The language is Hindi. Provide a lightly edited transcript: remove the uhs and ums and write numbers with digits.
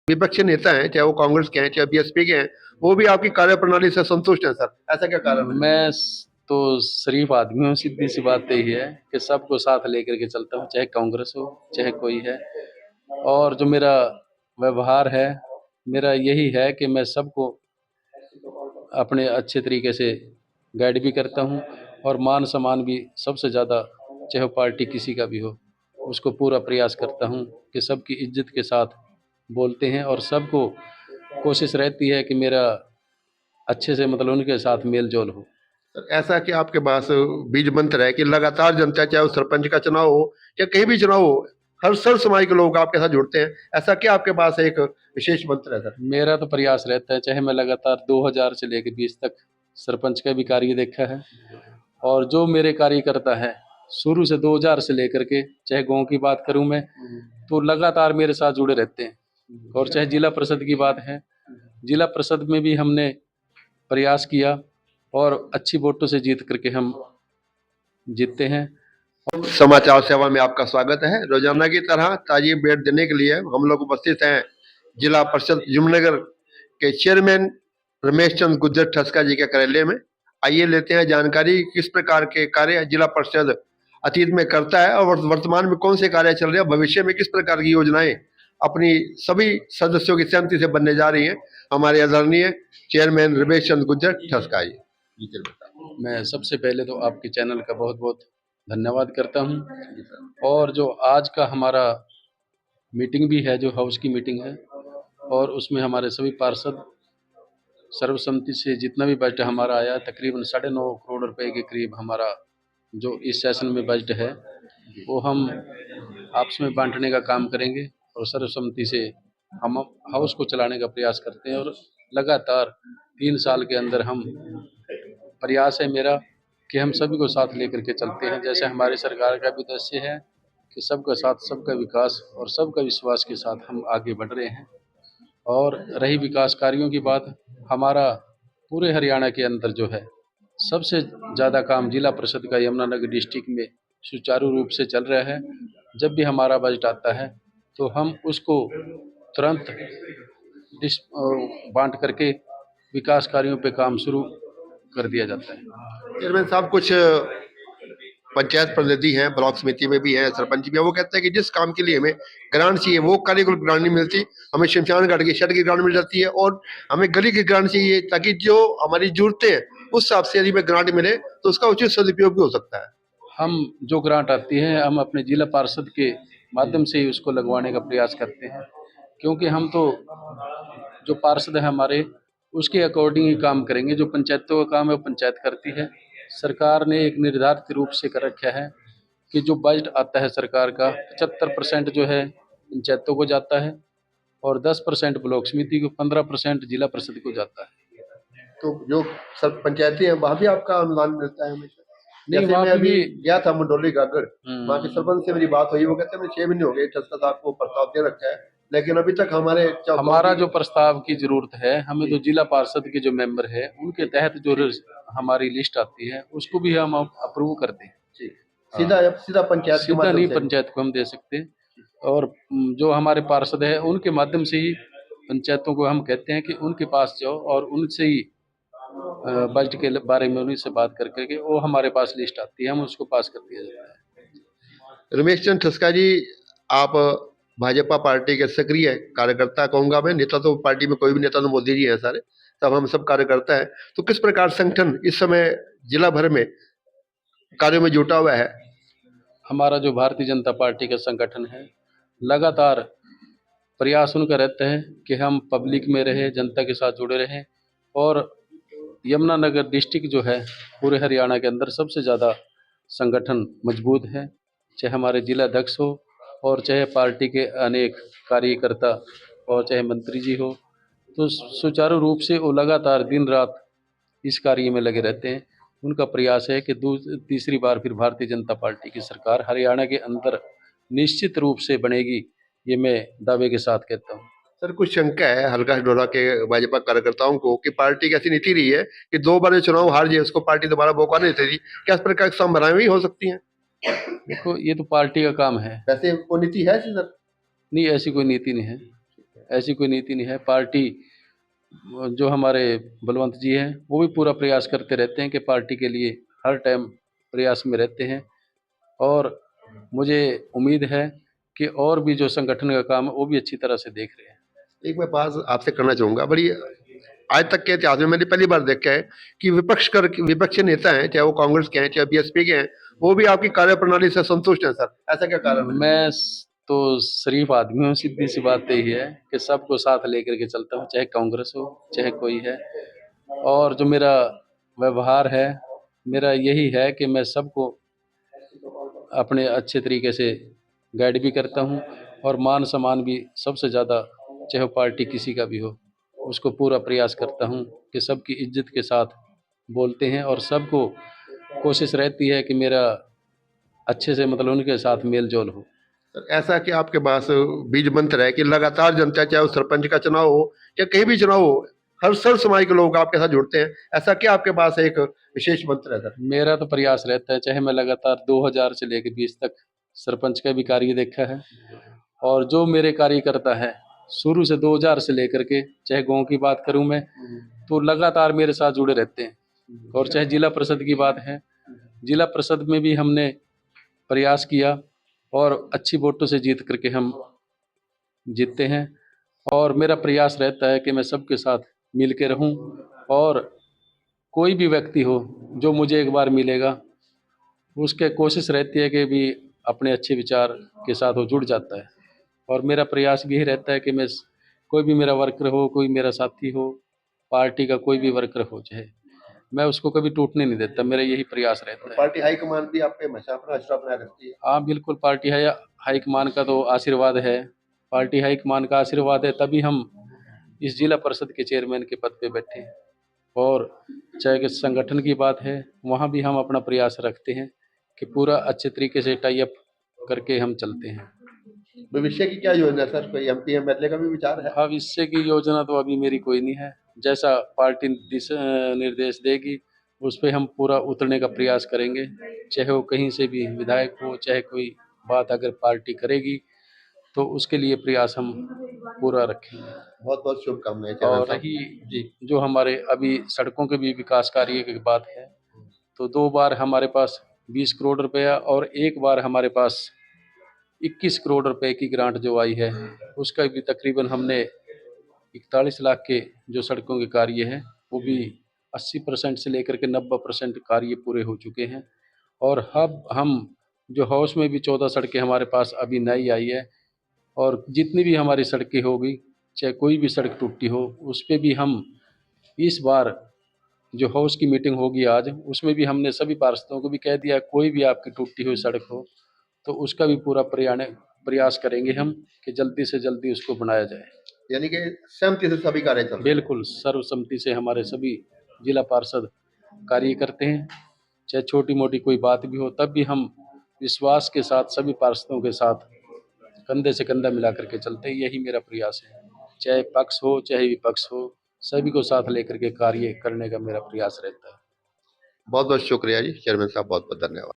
विपक्षी नेता हैं, चाहे वो कांग्रेस के हैं, चाहे बीएसपी के हैं, वो भी आपकी कार्यप्रणाली से संतुष्ट हैं सर, ऐसा क्या कारण है? तो शरीफ आदमी हूँ, सीधी सी बात तो यही है कि सबको साथ लेकर के चलता हूँ, चाहे कांग्रेस हो चाहे कोई है। और जो मेरा व्यवहार है, मेरा यही है कि मैं सबको अपने अच्छे तरीके से गाइड भी करता हूँ और मान सम्मान भी सबसे ज़्यादा, चाहे पार्टी किसी का भी हो, उसको पूरा प्रयास करता हूँ कि सबकी इज्जत के साथ बोलते हैं और सबको कोशिश रहती है कि मेरा अच्छे से मतलब उनके साथ मेल जोल हो। सर, ऐसा कि आपके पास बीज मंत्र है कि लगातार जनता, चाहे वो सरपंच का चुनाव हो या कहीं भी चुनाव हो, हर सर्व समाज के लोग आपके साथ जुड़ते हैं, ऐसा क्या आपके पास एक विशेष मंत्र है सर? मेरा तो प्रयास रहता है, चाहे मैं लगातार 2000 से लेकर 20 तक सरपंच का भी कार्य देखा है, और जो मेरे कार्यकर्ता है शुरू से 2000 से लेकर के, चाहे गांव की बात करूं मैं, तो लगातार मेरे साथ जुड़े रहते हैं। और चाहे जिला परिषद की बात है, जिला परिषद में भी हमने प्रयास किया और अच्छी वोटों से जीत करके हम जीतते हैं। समाचार सेवा में आपका स्वागत है। रोजाना की तरह ताजी अपडेट देने के लिए हम लोग उपस्थित हैं जिला परिषद यमुनानगर के चेयरमैन रमेश चंद्र गुज्जर ठस्का जी के कार्यालय में। आइए लेते हैं जानकारी किस प्रकार के कार्य जिला परिषद अतीत में करता है और वर्तमान में कौन से कार्य चल रहे हैं, भविष्य में किस प्रकार की योजनाएं अपनी सभी सदस्यों की सहमति से बनने जा रही हैं। हमारे आदरणीय चेयरमैन रमेश चंद्र गुज्जर ठस्का जी। मैं सबसे पहले तो आपके चैनल का बहुत बहुत धन्यवाद करता हूं। और जो आज का हमारा मीटिंग भी है, जो हाउस की मीटिंग है, और उसमें हमारे सभी पार्षद सर्वसम्मति से जितना भी बजट हमारा आया, तकरीबन 9.5 करोड़ रुपए के करीब हमारा जो इस सेशन में बजट है, वो हम आपस में बांटने का काम करेंगे और सर्वसम्मति से हम हाउस को चलाने का प्रयास करते हैं। और लगातार 3 साल के अंदर हम प्रयास है मेरा कि हम सभी को साथ लेकर के चलते हैं। जैसे हमारी सरकार का भी उद्देश्य है कि सबका साथ, सबका विकास और सबका विश्वास के साथ हम आगे बढ़ रहे हैं। और रही विकास कार्यों की बात, हमारा पूरे हरियाणा के अंदर जो है सबसे ज़्यादा काम जिला परिषद का यमुनानगर डिस्ट्रिक्ट में सुचारू रूप से चल रहा है। जब भी हमारा बजट आता है तो हम उसको तुरंत बांट करके विकास कार्यों पे काम शुरू कर दिया जाता है। चेयरमैन साहब, कुछ पंचायत प्रतिनिधि हैं, ब्लॉक समिति में भी हैं, सरपंच भी हैं, वो कहते हैं कि जिस काम के लिए हमें ग्रांट चाहिए वो कार्य को ग्रांट नहीं मिलती, हमें शमशान घाट की शेड की ग्रांट मिल जाती है और हमें गली की ग्रांट चाहिए, ताकि जो हमारी जरूरतें हैं उस हिसाब से यदि हमें ग्रांट मिले तो उसका उचित सदुपयोग भी हो सकता है। हम जो ग्रांट आती है हम अपने जिला पार्षद के माध्यम से ही उसको लगवाने का प्रयास करते हैं, क्योंकि हम तो जो पार्षद है हमारे, उसके अकॉर्डिंग ही काम करेंगे। जो पंचायतों का काम है वो पंचायत करती है। सरकार ने एक निर्धारित रूप से कर रखा है कि जो बजट आता है सरकार का, 75% जो है पंचायतों को जाता है और 10% ब्लॉक समिति को, 15% जिला परिषद को जाता है। तो जो सब पंचायती है वहां भी आपका अनुदान मिलता है हमेशा? नहीं, जैसे वहाँ मैं पे अभी भी गया था मंडोली गागर, वहाँ के सरपंच से मेरी बात हुई, वो कहते हैं 6 महीने हो गए ठस्का साहब को प्रस्ताव दे रखा है, लेकिन अभी तक हमारे हमारा जो प्रस्ताव की जरूरत है, हमें तो जिला पार्षद के जो मेंबर है उनके तहत जो हमारी लिस्ट आती है उसको भी हम अप्रूव करते हैं। सीधा सीधा पंचायत के सीधा माध्यम नहीं से पंचायत को हम दे सकते। और जो हमारे पार्षद है उनके माध्यम से ही पंचायतों को हम कहते हैं कि उनके पास जाओ और उनसे ही बजट के बारे में उन्हीं से बात करके के वो हमारे पास लिस्ट आती है, हम उसको पास कर दिया जाता है। रमेश चंद्र ठस्का जी, आप भाजपा पार्टी के सक्रिय कार्यकर्ता कहूंगा मैं, नेता तो पार्टी में कोई भी नेता तो मोदी जी हैं सारे, तब हम सब कार्यकर्ता है, तो किस प्रकार संगठन इस समय जिला भर में कार्यों में जुटा हुआ है? हमारा जो भारतीय जनता पार्टी का संगठन है, लगातार प्रयास उनका रहता है कि हम पब्लिक में रहे, जनता के साथ जुड़े रहें। और यमुनानगर डिस्ट्रिक्ट जो है पूरे हरियाणा के अंदर सबसे ज़्यादा संगठन मजबूत है, चाहे हमारे जिला अध्यक्ष हो और चाहे पार्टी के अनेक कार्यकर्ता और चाहे मंत्री जी हो, तो सुचारू रूप से वो लगातार दिन रात इस कार्य में लगे रहते हैं। उनका प्रयास है कि तीसरी बार फिर भारतीय जनता पार्टी की सरकार हरियाणा के अंदर निश्चित रूप से बनेगी, ये मैं दावे के साथ कहता हूँ। सर, कुछ शंका है हल्का डोरा के भाजपा कार्यकर्ताओं को कि पार्टी की ऐसी नीति रही है कि 2 बार जो चुनाव हार जाए उसको पार्टी दोबारा मौका नहीं देती, क्या इस प्रकार की संभावनाएं भी हो सकती हैं? देखो, ये तो पार्टी का काम है। वैसे वो नीति है सर? नहीं, ऐसी कोई नीति नहीं है। ऐसी कोई नीति नहीं है। पार्टी जो हमारे बलवंत जी हैं वो भी पूरा प्रयास करते रहते हैं कि पार्टी के लिए हर टाइम प्रयास में रहते हैं। और मुझे उम्मीद है कि और भी जो संगठन का काम है वो भी अच्छी तरह से देख रहे हैं। एक मैं बात आपसे करना चाहूंगा, बड़ी आज तक के इतिहास में मैंने पहली बार देखा है कि विपक्षी नेता हैं, चाहे वो कांग्रेस के हैं चाहे बीएसपी के हैं, वो भी आपकी कार्यप्रणाली से संतुष्ट हैं सर। ऐसा क्या कारण है? तो शरीफ आदमी हूँ, सीधी सी बात तो यही है कि सबको साथ लेकर के चलता हूँ, चाहे कांग्रेस हो चाहे कोई है। और जो मेरा व्यवहार है, मेरा यही है कि मैं सबको अपने अच्छे तरीके से गाइड भी करता हूँ और मान सम्मान भी सबसे ज़्यादा, चाहे वो पार्टी किसी का भी हो, उसको पूरा प्रयास करता हूँ कि सबकी इज्जत के साथ बोलते हैं और सबको कोशिश रहती है कि मेरा अच्छे से मतलब उनके साथ मेल जोल हो। सर, ऐसा कि आपके पास बीज मंत्र है कि लगातार जनता, चाहे वो सरपंच का चुनाव हो या कहीं भी चुनाव हो, हर सर्व समाज के लोग आपके साथ जुड़ते हैं। ऐसा क्या आपके पास एक विशेष मंत्र है सर? मेरा तो प्रयास रहता है, चाहे मैं लगातार 2000 से लेकर 20 तक सरपंच का भी कार्य देखा है और जो मेरे कार्यकर्ता है शुरू से 2000 से लेकर के, चाहे गांव की बात करूं मैं, तो लगातार मेरे साथ जुड़े रहते हैं। और चाहे जिला परिषद की बात है, जिला परिषद में भी हमने प्रयास किया और अच्छी वोटों से जीत करके हम जीतते हैं। और मेरा प्रयास रहता है कि मैं सबके साथ मिल के रहूं और कोई भी व्यक्ति हो जो मुझे एक बार मिलेगा, उसके कोशिश रहती है कि भी अपने अच्छे विचार के साथ वो जुड़ जाता है। और मेरा प्रयास भी यही रहता है कि मैं कोई भी मेरा वर्कर हो, कोई मेरा साथी हो, पार्टी का कोई भी वर्कर हो चाहे, मैं उसको कभी टूटने नहीं देता। मेरा यही प्रयास रहता है। पार्टी हाईकमान भी आप पे हमेशा अपना आशरा बनाए रखती है। हाँ बिल्कुल, पार्टी है, हाईकमान का तो आशीर्वाद है। पार्टी हाईकमान का आशीर्वाद है तभी हम इस जिला परिषद के चेयरमैन के पद पे बैठे हैं। और चाहे कि संगठन की बात है, वहाँ भी हम अपना प्रयास रखते हैं कि पूरा अच्छे तरीके से टाई अप करके हम चलते हैं। भविष्य की क्या योजना है सर? कोई एमपी एमएलए का भी विचार है? भविष्य की योजना तो अभी मेरी कोई नहीं है। जैसा पार्टी निर्देश देगी उस पे हम पूरा उतरने का प्रयास करेंगे। चाहे वो कहीं से भी विधायक हो, चाहे कोई बात अगर पार्टी करेगी तो उसके लिए प्रयास हम पूरा रखेंगे। बहुत बहुत शुभकामनाएं चेयरमैन और साहब। रही जी। जो हमारे अभी सड़कों के भी विकास कार्य की बात है, तो 2 बार हमारे पास 20 करोड़ रुपया और एक बार हमारे पास 21 करोड़ रुपए की ग्रांट जो आई है, उसका भी तकरीबन हमने 41 लाख के जो सड़कों के कार्य हैं वो भी 80% से लेकर के 90% कार्य पूरे हो चुके हैं। और अब हम जो हाउस में भी 14 सड़कें हमारे पास अभी नई आई है और जितनी भी हमारी सड़कें होगी, चाहे कोई भी सड़क टूटी हो, उस पे भी हम इस बार जो हाउस की मीटिंग होगी आज, उसमें भी हमने सभी पार्षदों को भी कह दिया, कोई भी आपकी टूटी हुई सड़क हो तो उसका भी पूरा प्रयास करेंगे हम कि जल्दी से जल्दी उसको बनाया जाए। यानी कि सहमति से सभी कार्य चल रहे हैं। बिल्कुल सर्वसम्मति से हमारे सभी जिला पार्षद कार्य करते हैं। चाहे छोटी मोटी कोई बात भी हो तब भी हम विश्वास के साथ सभी पार्षदों के साथ कंधे से कंधा मिला करके चलते हैं। यही मेरा प्रयास है, चाहे पक्ष हो चाहे विपक्ष हो, सभी को साथ लेकर के कार्य करने का मेरा प्रयास रहता है। बहुत बहुत शुक्रिया जी चेयरमैन साहब, बहुत बहुत धन्यवाद।